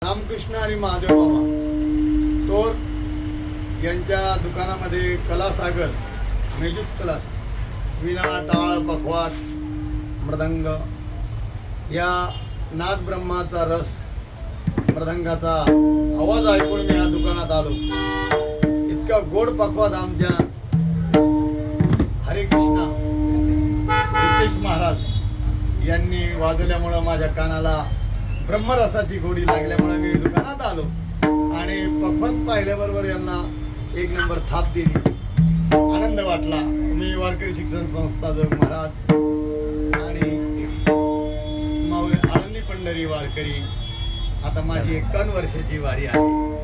रामकृष्ण आणि महादेव बाबा तोर यांच्या दुकानामध्ये कलासागर म्युझिक क्लास, विणा, टाळ, पखवाज, मृदंग या नाद ब्रह्माचा रस, मृदंगाचा आवाज ऐकून मी या दुकानात आलो. इतका गोड पखवाज आमच्या हरे कृष्णा रितेश महाराज यांनी वाजवल्यामुळं माझ्या कानाला ब्रह्मरसाची गोडी लागल्यामुळे मी दुकानात आलो आणि पखवाज पाहिल्याबरोबर यांना एक नंबर थाप दिली. आनंद वाटला. मी वारकरी शिक्षण संस्था जोग महाराज आणि माऊली आळंदी पंढरी वारकरी, आता माझी 51 वर्षाची वारी आहे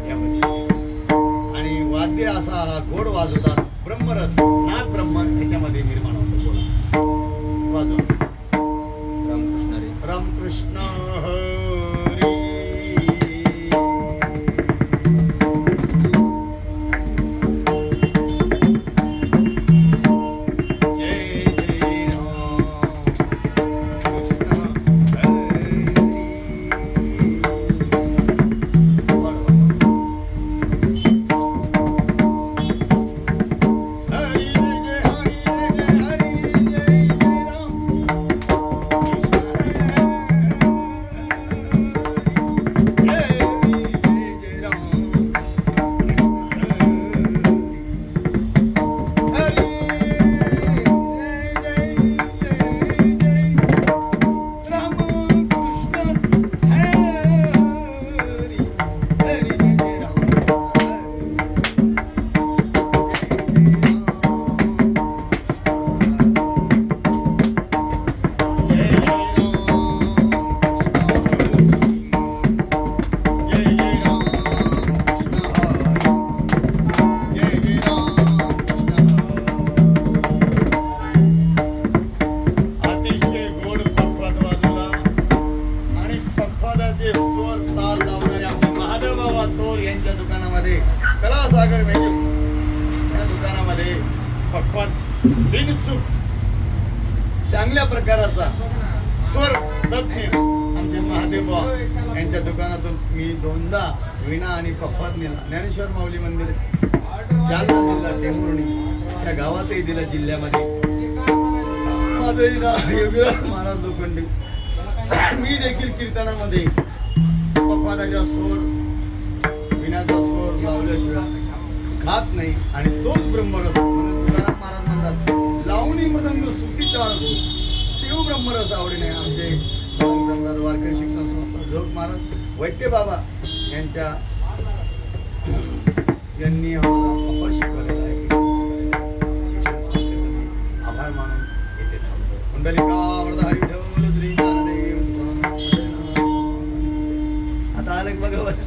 यावर्षी. आणि वाद्य असा हा गोड वाजवतात, ब्रह्मरस नाद ब्रह्म ह्याच्यामध्ये निर्माण होतो. बोला वाजव. रामकृष्ण रे. रामकृष्ण हरी. यांच्या दुकानामध्ये कलासागर म्युझिक या दुकानामध्ये पखवाज बिनचूक चांगल्या प्रकाराचा स्वर तज्ञ आमचे महादेव बाबा यांच्या दुकानातून मी 2दा विणा आणि पखवाज नेला. ज्ञानेश्वर माऊली मंदिर जालना जिल्हा टेंभुर्णी या गावातही दिला जिल्ह्यामध्ये. माझंही नाव योगीराज महाराज लोखंडे. मी देखील कीर्तनामध्ये पखवाजाचा सूर विणाचा सूर लावल्याशिवाय खात नाही आणि तोच ब्रह्मरस म्हणून तुकाराम महाराज म्हणतात, लावणी मृदंग सुती टाळतो शिव ब्रह्मरस आवडीने. आमचे सम्राट वारकरी शिक्षण संस्था जोग महाराज वैद्य बाबा यांनी आम्हाला शिकवलेला आहे. शिक्षण संस्थेचा मी आभार मानून येथे थांबतो. कुंडलिका वरदा हरी.